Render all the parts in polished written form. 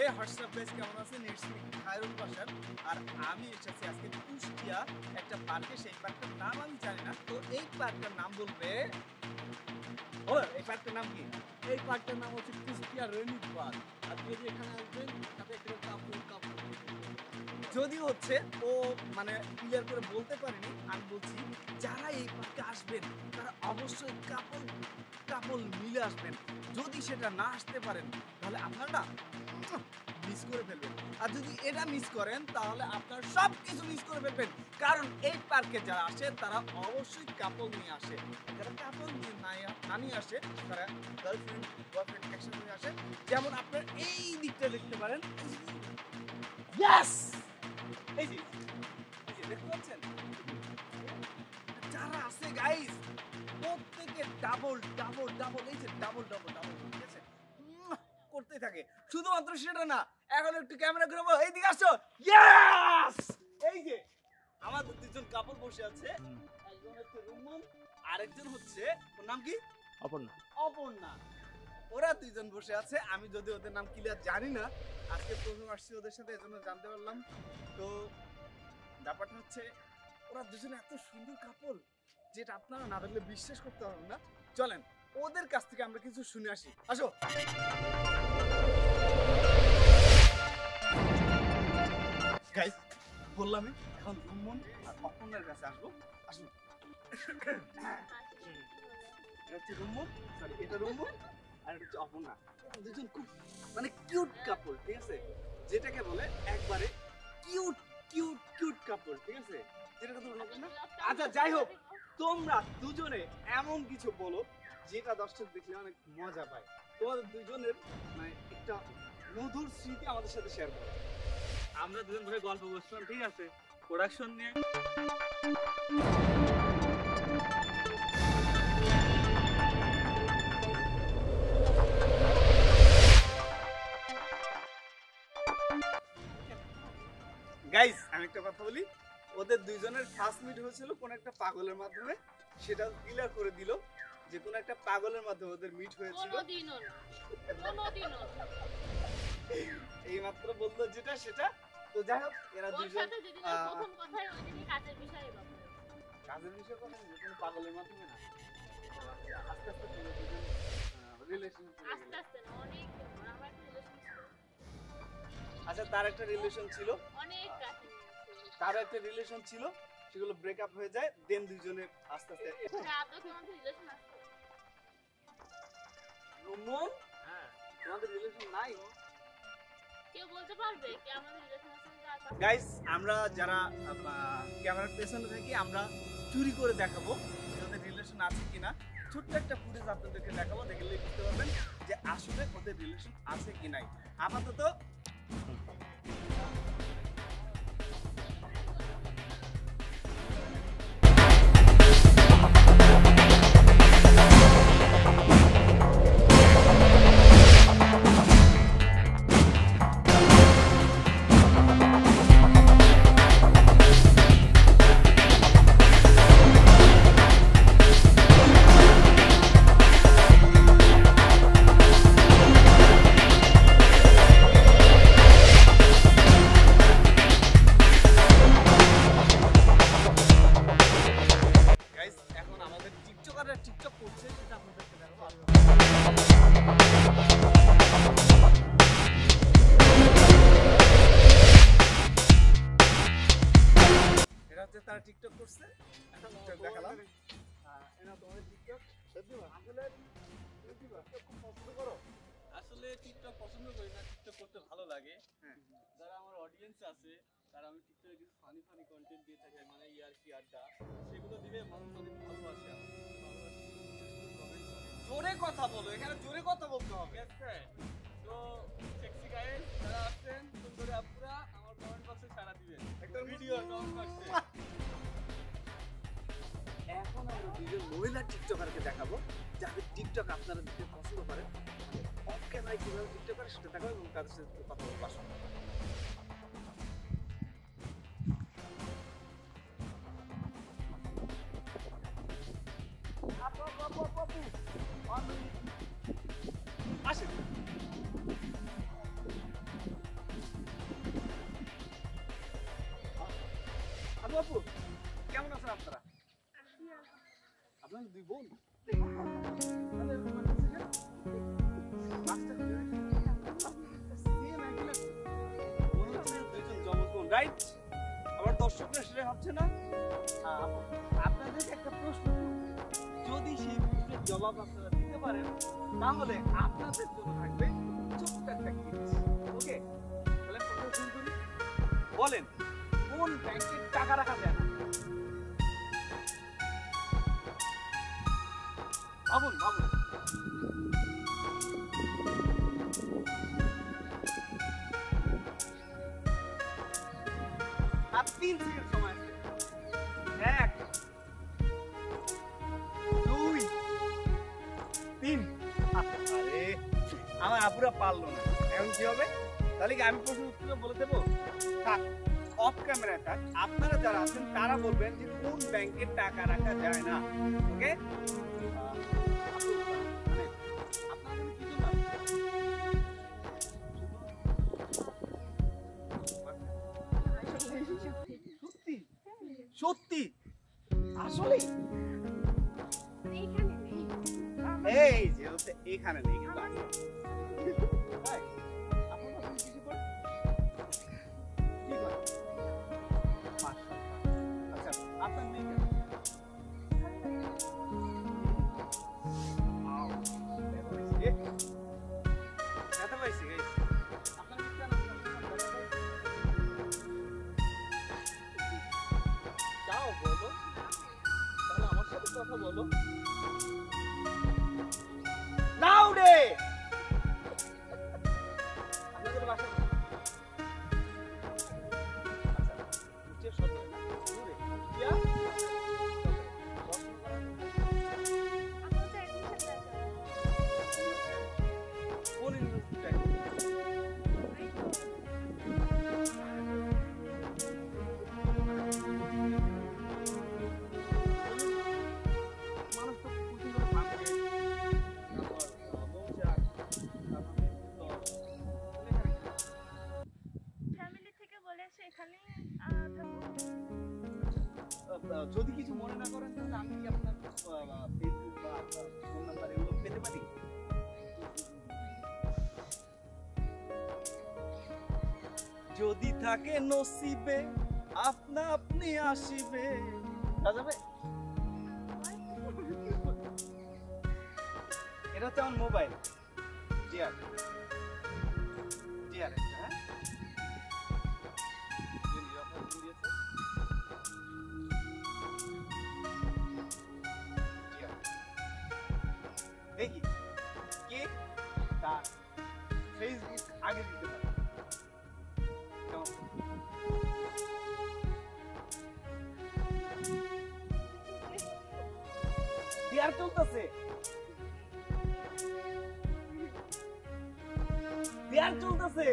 এই WhatsApp page কেমন আছেন? It's me Khairul Bashar. আর আমি এসেছি আজকে কুষ্টিয়া একটা পার্কে। সেই পার্কটার নাম আমি জানি না, তো এই পার্কটার নাম বলবে। ও, এই পার্কটার নাম কি? এই পার্কটার নাম হচ্ছে কুষ্টিয়া রেনি পার্ক। আর যদি এখানে আসবেন তাতে একটা কাপড় যদি হচ্ছে ও মানে ক্লিয়ার করে বলতে পারেনি, আমি বলছি যারা এই পার্কে আসবেন তারা অবশ্যই কাপল মিলে আসবেন। যদি সেটা না আসতে পারেন তাহলে আপনারা মিস করে ফেলবেন। আর যদি এটা মিস করেন তাহলে আপনারা সব কিছু মিস করে ফেলবেন। কারণ এই পার্কে যারা আসে তারা অবশ্যই কাপল নিয়ে আসে। যারা কাপল নিয়ে না নিয়ে আসে তারা গার্লফ্রেন্ড বয়ফ্রেন্ড একসাথে নিয়ে আসে। যেমন আপনারা এই দিকটা দেখতে পারেন। ইয়েস, এই যে দেখতে পাচ্ছেন যারা আছে গাইস, প্রত্যেকে ডাবল ডাবল ডাবল, এই যে ডাবল ডাবল ডাবল, ঠিক আছে, করতে থাকে। শুধুমাত্র সেটা না, এখন একটু ক্যামেরা ঘুরাবো, এইদিকে আসো। ইয়েস, এই যে আমাদের দুজন কাপল বসে আছে। একজন হচ্ছে রুমন, আরেকজন হচ্ছে, ওর নাম কি? অপর্ণা। ওরা দুইজন বসে আছে। আমি যদি ওদের নাম ক্লিয়ার জানি না, আজকে প্রথম আসছি ওদের সাথে, এজন্য জানতে পারলাম। তো ব্যাপারটা হচ্ছে ওরা দুজনে এত সুন্দর কাপল যেটা আপনারা না দেখলে বিশ্বাস করতে পারবেন না। চলেন ওদের কাছ থেকে আমরা কিছু শুনে আসি, আসো। গাইস, বললামই এখন রুমন আর অপর্ণার কাছে আসবো। আসুন। এটা হচ্ছে রুমন, সরি এটা রুমন আর এটা হচ্ছে অপর্ণা। দুজন খুব মানে কিউট কাপল, ঠিক আছে, যেটাকে বলে একবারে কিউট কিউট কিউট কাপল, ঠিক আছে, যেটাকে তোমরা না। আচ্ছা যাই হোক, তোমরা দুজনে এমন কিছু বলো যেটা দর্শক দেখলে অনেক মজা পায়। তোমাদের দুজনের মানে একটা মধুর স্মৃতি আমাদের সাথে শেয়ার করো। আমরা দুজন ধরে গল্প করছিলাম, ঠিক আছে, প্রোডাকশন নিয়ে। গাইস, আমি একটা কথা বলি, ওদের দুইজনের ফার্স্ট মিট হয়েছিল কোন একটা পাগলের মাধ্যমে। সেটা ক্লিয়ার করে দিল যে কোন একটা পাগলের মাধ্যমে ওদের মিট হয়েছিল। কোনোদিনও এই মাত্র বললো যেটা সেটা। তো যাই হোক, এরা ওর দুইজন সাথে যেদিন প্রথম কথাই ওই দিনই কাজের বিষয়ে ব্যাপার। কাজের বিষয়ে কথা নেই, কোনো পাগলের মাধ্যমে না। আস্তে আস্তে তোমরা দুজন রিলেশন আস্তে আস্তে না, অনেক দিন আমার একটা রিলেশন ছিল। আচ্ছা, তার একটা রিলেশন ছিল, অনেক কাহিনী ছিল। তার একটা রিলেশন ছিল, সেগুলো ব্রেকআপ হয়ে যায়, দেন দুইজনে আস্তে আস্তে। আদৌ কি আমাদের রিলেশন আছে? রুমন, হ্যাঁ, তোমাদের রিলেশন নাই? কেউ বলতে পারবে কি আমাদের রিলেশন আছে? গাইস, আমরা যারা ক্যামেরার পেছনে থাকি আমরা চুরি করে দেখাবো যে ওদের রিলেশন আছে কিনা। ছোট্ট একটা ফুটেজ আপনাদেরকে দেখাবো, দেখলেই বুঝতে পারবেন যে আসলে ওদের রিলেশন আছে কি নাই। আপাতত টিকটক করছে, সেটা আপনাদেরকে দেখাবো। এটা হচ্ছে তারা টিকটক করছে, এখন টিকটক দেখালাম। এনা তোমাদের টিকটক খুব পছন্দ করো? আসলে টিকটক পছন্দ করি না, টিকটক করতে ভালো লাগে। যারা আমার অডিয়েন্স আছে তারা আমি টিকটকে কিছু ফানি কন্টেন্ট দিয়ে থাকি, মানে ইয়ার্কি আড্ডা, সেগুলো দিলে মানুষ অনেক ভালোবাসে আমার। জোরে কথা বলো, এখানে জোরে কথা বলতে হবে। তো সেক্সি গাইস যারা আছেন, সুন্দরী আপুরা, আমার কমেন্ট বক্সে সাড়া দিবেন, একটা ভিডিও কমেন্ট বক্সে। এখন আমরা দুজন মহিলা টিকটকারকে দেখাবো যাদের টিকটক আপনারা দেখতে পছন্দ করেন। অফ ক্যামেরায় কিভাবে টিকটক করে সেটা দেখাবো এবং তাদের সাথে কথা বলবো। আসুন। আসেন। আপনার দুই বোন তাহলে মানে সেটা মাছটা সেম একই লাগছে। মনে হচ্ছে দুইজন জমজ বোন, রাইট? আবার দর্শকরা সেটা ভাবছে না? আপনাদের একটা প্রশ্ন করব। যদি সেই প্রশ্নের জবাব আপনারা দিতে পারেন তাহলে আপনাদের জন্য থাকবে ছোট্ট একটা গিফট। ওকে, তাহলে প্রশ্ন শুরু করি। বলেন কোন ব্যাংকে টাকা রাখা যায় না? ভাবুন ভাবুন। আর 3 সেকেন্ড সময় আছে। 1 2 3। আরে আমার আপুরা পারলো না, এখন কি হবে? তাহলে কি আমি প্রশ্ন উত্তর বলে দেবো? থাক, অফ ক্যামেরা থাক। আপনারা যারা আছেন তারা বলবেন যে কোন ব্যাংকে টাকা রাখা যায় না। ওকে, মানে আপনারা কি জন্য সত্যি সত্যি আসলে এই যে হচ্ছে এখানে নেই কিন্তু আছে। তাই? আপনারা কি কিছু করেন? কি করেন? মাশাআল্লাহ। আচ্ছা, আপনার মেয়ে কেন? আও, ব্যথা পাইছে। ব্যথা পাইছে, guys। আপনার মেয়ে কেন? যাও বলো, তাহলে আমার সাথে কথা বলো। লাউডে আপনাদের বাসা কোথায়? আচ্ছা, উচ্চের শব্দ না, দূরে। ইয়া? কোন ইউনিভার্সিটি? মানুষ তো প্রচুর করে ভাঙবে, তারপর মৌচাক, তারপরে ফ্যামিলি থেকে বলেছে এখানে যদি কিছু মনে না করেন তাহলে আমি কি আপনার ফেসবুক বা আপনার ফোন নাম্বার এগুলো পেতে পারি? যদি থাকে নসিবে আপনা আপনি আসিবে। যাবে? এটা হচ্ছে আমার মোবাইল। জিয়ার জিয়ার একটা, হ্যাঁ যে নিরাপদ দিয়েছে, জিয়ার। দেখি কে তার ফেসবুক আগে দিতে পারে। কেমন? জিয়ার চলতেছে, জিয়ার চলতেছে।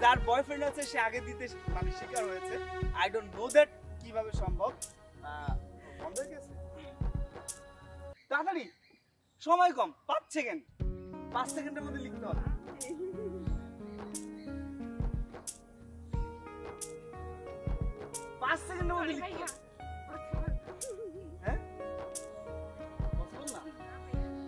যার বয়ফ্রেন্ড আছে সে আগে দিতে মানে শিকার হয়েছে। আই ডোন্ট নো দ্যাট কিভাবে সম্ভব। বন্ধ হয়ে গেছে। তাড়াতাড়ি, সময় কম, 5 সেকেন্ড। 5 সেকেন্ডের মধ্যে লিখতে হবে। 5 সেকেন্ডের মধ্যে লিখতে হবে। হ্যাঁ, পসিবল না?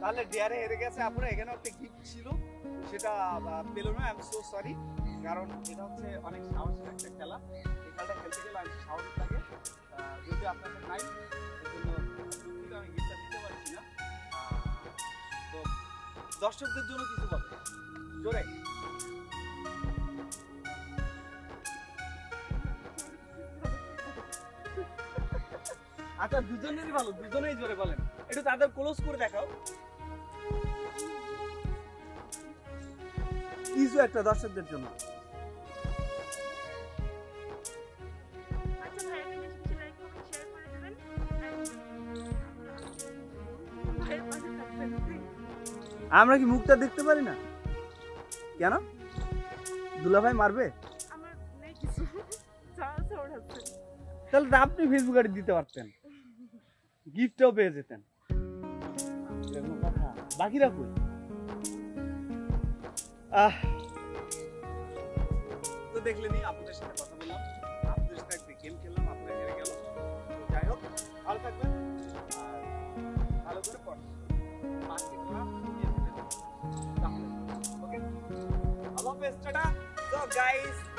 তাহলে ডিয়ারে হেরে গেছে আপুরা। এখানে একটা গিফট ছিল, সেটা পেলো না। আই এম সো সরি, কারণ এটা হচ্ছে অনেক সাহসের একটা খেলা। এই খেলাটা খেলতে গেলে অনেক সাহস লাগে। যদি আপনাদের নাই সেজন্য দুঃখিত, আমি গিফটটা দিতে পারছি না। তো দর্শকদের জন্য কিছু বলে জোরে। আচ্ছা, দুজনেরই ভালো, দুজনেই জোরে বলেন। একটু তাদের ক্লোজ করে দেখাও কিছু একটা দর্শকদের জন্য। আচ্ছা ভাইয়াকে বেশি বেশি লাইক কমেন্ট শেয়ার করে দেবেন। ভাইয়ের পাশে থাকবেন। আমরা কি মুখটা দেখতে পারি না কেন? দুলাভাই মারবে? আমার নেই কিছু চান্স ওঠাচ্ছে। তাহলে তো আপনি ফেসবুক আইডি দিতে পারতেন, গিফটও পেয়ে যেতেন। এরকম কথা। বাকিরা কই? তো দেখলেনি, আপনাদের সাথে কথা বললাম, আপনাদের সাথে একটা গেম খেললাম, আপনারা guys.